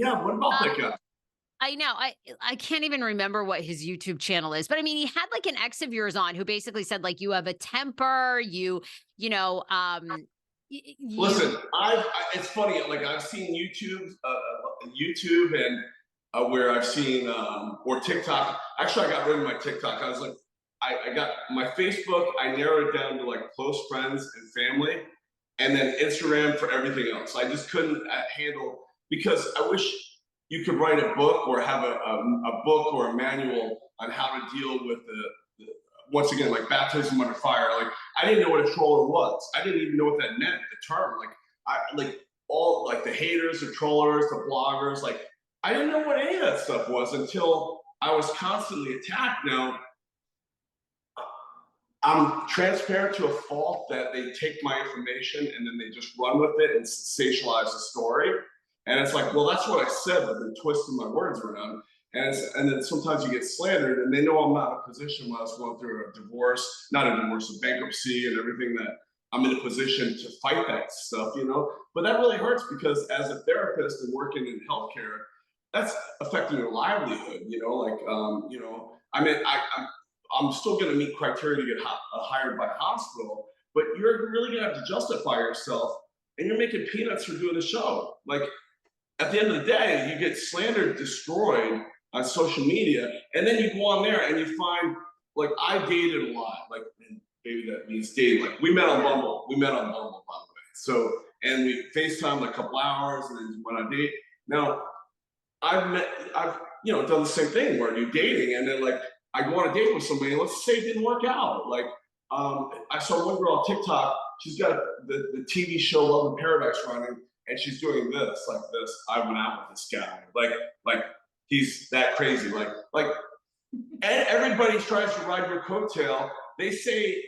Yeah, what about that guy? I know. I can't even remember what his YouTube channel is, but I mean, he had like an ex of yours on who basically said like you have a temper, Listen, it's funny. Like I've seen YouTube, and where I've seen or TikTok. Actually, I got rid of my TikTok. I was like, I got my Facebook. I narrowed it down to like close friends and family, and then Instagram for everything else. I just couldn't handle because I wish you could write a book or have a book or a manual on how to deal with the once again like baptism under fire. Like I didn't know what a troller was. I didn't even know what that meant. The term, like I like all like the haters, the trollers, the bloggers. Like I didn't know what any of that stuff was until I was constantly attacked. Now I'm transparent to a fault that they take my information and then they just run with it and sensationalize the story. And it's like, well, that's what I said, but they're twisting my words around. And then sometimes you get slandered, and they know I'm not in a position when I was going through a divorce, not a divorce, a bankruptcy, and everything that I'm in a position to fight that stuff, you know. But that really hurts because as a therapist and working in healthcare, that's affecting your livelihood, you know. Like, I mean, I'm still going to meet criteria to get hired by a hospital, but you're really going to have to justify yourself, and you're making peanuts for doing a show. Like at the end of the day, you get slandered, destroyed on social media, and then you go on there and you find, like, I dated a lot, like, and maybe that means dating. Like we met on Bumble. We met on Bumble, by the way. So, and we FaceTimed like a couple hours, and then went on a date. Now, I've done the same thing where you're dating, and then like I go on a date with somebody, and let's say it didn't work out. Like I saw one girl on TikTok. She's got the TV show Love in Paradise running, and she's doing this like this. I went out with this guy, like he's that crazy. Like everybody tries to ride your coattail. They say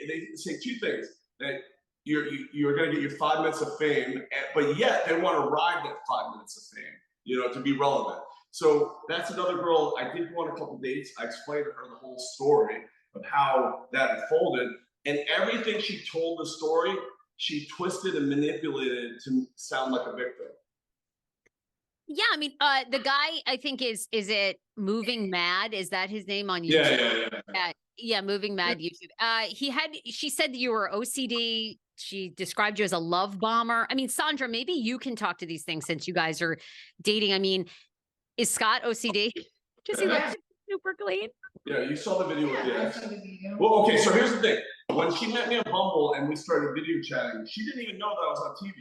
two things: that you're going to get your 5 minutes of fame, but yet they want to ride that 5 minutes of fame, to be relevant. So that's another girl. I did go on a couple dates. I explained to her the whole story of how that unfolded, and everything she told the story, she twisted and manipulated to sound like a victim. Yeah, I mean, the guy I think is it Moving Mad? Is that his name on YouTube? Yeah. Moving Mad YouTube. She said that you were OCD. She described you as a love bomber. I mean, Sandra, maybe you can talk to these things since you guys are dating. I mean, is Scott OCD? Does he look super clean? Yeah, you saw the video with the ex. Well, okay, so here's the thing. When she met me on Bumble and we started video chatting, she didn't even know that I was on TV.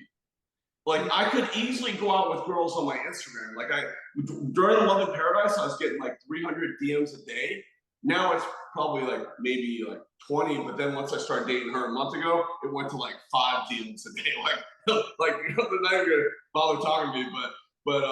Like, I could easily go out with girls on my Instagram. Like, during Love in Paradise, I was getting like 300 DMs a day. Now it's probably like maybe like 20, but then once I started dating her a month ago, it went to like 5 DMs a day. Like they're not even gonna bother talking to me. But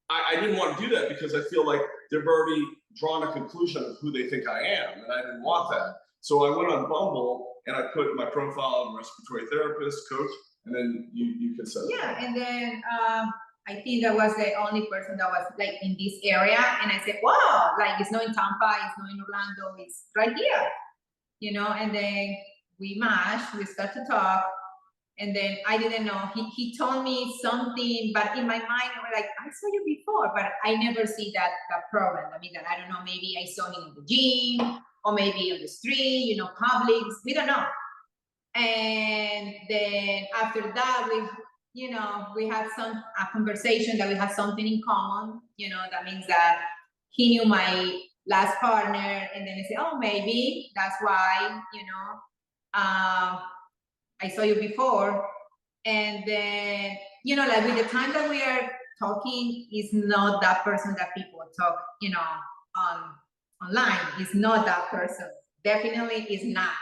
I didn't want to do that because I feel like they've already drawn a conclusion of who they think I am, and I didn't want that. So I went on Bumble and I put my profile of respiratory therapist, coach, and then you can set it. Yeah, and then I think I was the only person that was like in this area, and I said, wow, like it's not in Tampa, it's not in Orlando, it's right here, and then we matched, we start to talk, and then I didn't know, he told me something, but in my mind, I was like, I saw you before, but I never see that problem. I mean, that I don't know, maybe I saw him in the gym, or maybe on the street, Publix, we don't know. And then after that, we had a conversation that we had something in common, that means that he knew my last partner, and then I said, oh, maybe that's why, I saw you before. And then, like with the time that we are talking, is not that person that people talk, online. It's not that person. Definitely is not.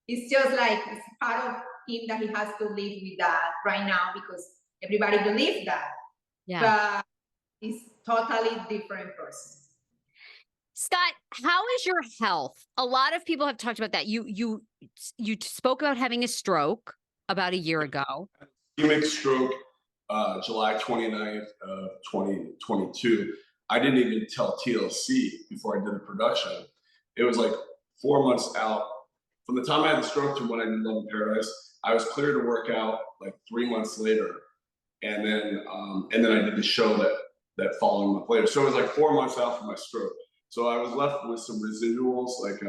It's just like it's part of him that he has to live with that right now because everybody believes that. Yeah. But it's totally different person. Scott, how is your health? A lot of people have talked about that. You spoke about having a stroke about a year ago. Ischemic stroke, July 29th of 2022. I didn't even tell TLC before I did the production. It was like 4 months out. From the time I had the stroke to when I did Love in Paradise, I was cleared to work out like 3 months later. And then I did the show that that following month later. So it was like 4 months after my stroke. So I was left with some residuals, like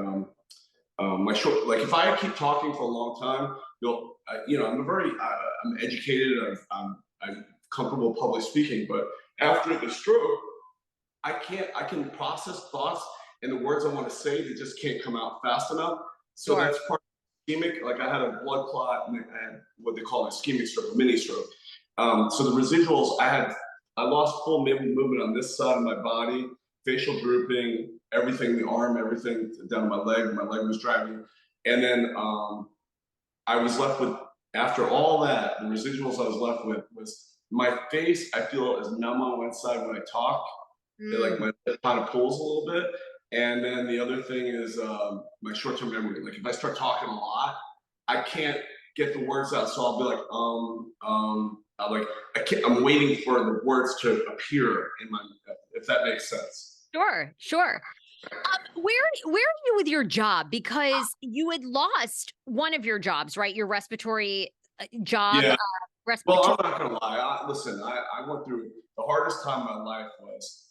my short. Like if I keep talking for a long time, I'm educated. I'm comfortable public speaking, but after the stroke, I can process thoughts and the words I want to say, they just can't come out fast enough. So Sure. that's part of ischemic. Like I had a blood clot and I had what they call an ischemic stroke, a mini stroke. So the residuals, I lost full movement on this side of my body, facial drooping, everything, the arm, everything down my leg. My leg was dragging. And then I was left with, after all that, the residuals I was left with was my face, I feel is numb on one side when I talk. Like my lip kind of pulls a little bit. And then the other thing is my short-term memory. Like if I start talking a lot, I can't get the words out. So I'll be like, I'm waiting for the words to appear in my, if that makes sense. Sure. Where are you with your job? Because you had lost one of your jobs, right? Your respiratory job. Yeah. Respiratory. Well, I'm not gonna lie. Listen, I went through the hardest time of my life was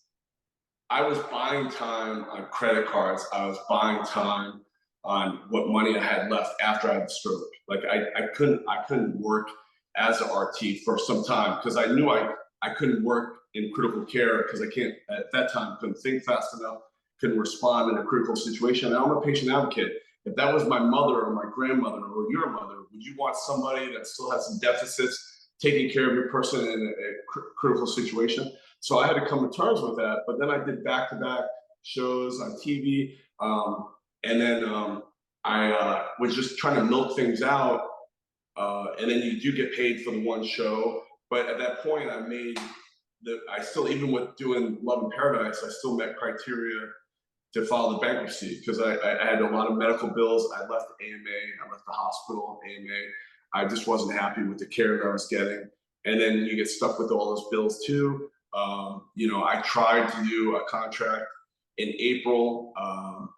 I was buying time on credit cards. I was buying time on what money I had left after I had the stroke. Like I couldn't work as an RT for some time because I knew I couldn't work in critical care because I can't at that time couldn't think fast enough, couldn't respond in a critical situation. And I'm a patient advocate. If that was my mother or my grandmother or your mother, would you want somebody that still has some deficits taking care of your person in a critical situation? So I had to come to terms with that. But then I did back-to-back shows on TV. And then I was just trying to milk things out. And then you do get paid for the one show. But at that point, I still, even with doing Love in Paradise, I still met criteria to file the bankruptcy because I had a lot of medical bills. I left AMA, I left the hospital, AMA. I just wasn't happy with the care that I was getting. And then you get stuck with all those bills too. I tried to do a contract in April,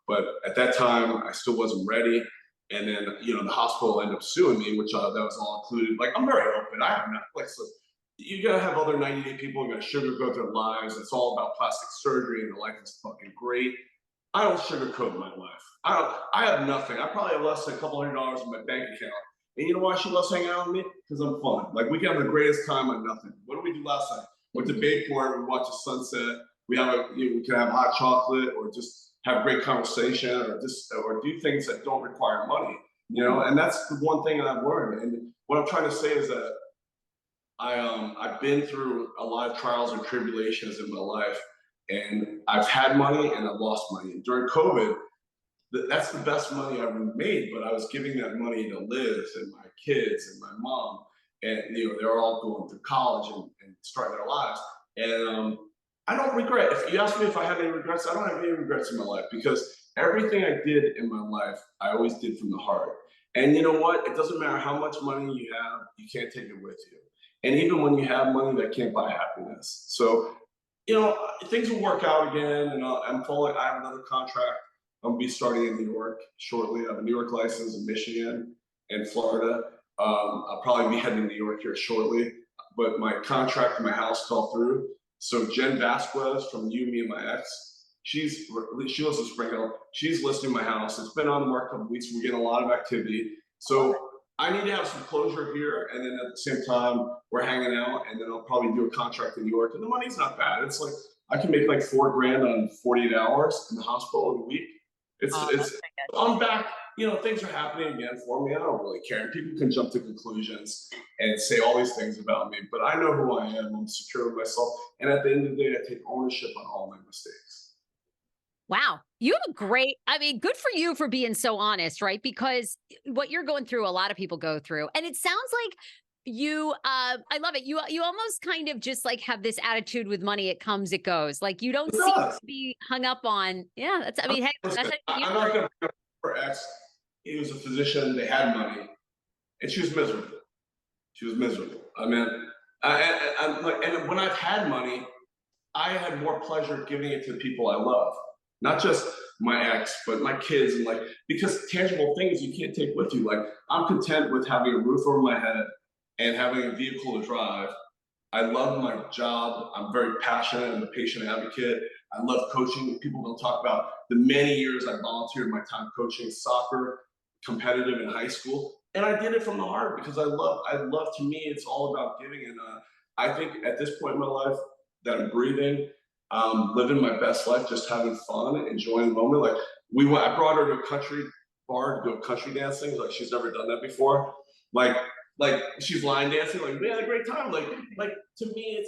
but at that time I still wasn't ready. And then, the hospital ended up suing me, which that was all included. Like, I'm very open. I have not, like, so you gotta have other 90-day people who are gonna sugarcoat their lives. It's all about plastic surgery and the life is fucking great. I don't sugarcoat my life. I have nothing. I probably have less than a couple $100 in my bank account. And you know why she loves hanging out with me? Because I'm fun. Like, we can have the greatest time on nothing. What did we do last night? Went to Bayport, we watched the sunset. We can have hot chocolate or just have great conversation or do things that don't require money, and that's the one thing that I've learned. And what I'm trying to say is that I've been through a lot of trials and tribulations in my life, and I've had money and I've lost money. And during COVID, that's the best money I've ever made, but I was giving that money to Liz and my kids and my mom, and they're all going through college and starting their lives. And I don't regret. If you ask me if I have any regrets, I don't have any regrets in my life because everything I did in my life, I always did from the heart. And you know what? It doesn't matter how much money you have, you can't take it with you. And even when you have money, that can't buy happiness. So, things will work out again. And I have another contract. I'll be starting in New York shortly. I have a New York license in Michigan and Florida. I'll probably be heading to New York here shortly. But my contract in my house fell through. So Jen Vasquez from You, Me, and My Ex, she lives in Spring Hill. She's listing my house. It's been on the market a couple weeks. We're getting a lot of activity. So I need to have some closure here. And then at the same time, we're hanging out. And then I'll probably do a contract in New York. And the money's not bad. It's like, I can make like $4,000 on 48 hours in the hospital in a week. I'm back. Things are happening again for me. I don't really care. And people can jump to conclusions and say all these things about me, but I know who I am. I'm secure with myself. And at the end of the day, I take ownership on all my mistakes. Wow. You have good for you for being so honest, right? Because what you're going through, a lot of people go through. And it sounds like you, I love it. You almost kind of just like have this attitude with money. It comes, it goes. Like you don't seem to be hung up on, hey, I'm not going to for X. He was a physician. They had money, and she was miserable. I mean, and when I've had money, I had more pleasure giving it to the people I love, not just my ex, but my kids, and because tangible things you can't take with you. Like I'm content with having a roof over my head and having a vehicle to drive, I love my job. I'm very passionate. I'm a patient advocate. I love coaching. People don't talk about the many years I volunteered my time coaching soccer, competitive in high school. And I did it from the heart because I love, to me, it's all about giving. And I think at this point in my life that I'm breathing, living my best life, just having fun, enjoying the moment. Like I brought her to a country bar to go country dancing. Like she's never done that before. Like she's line dancing. Like we had a great time. Like to me,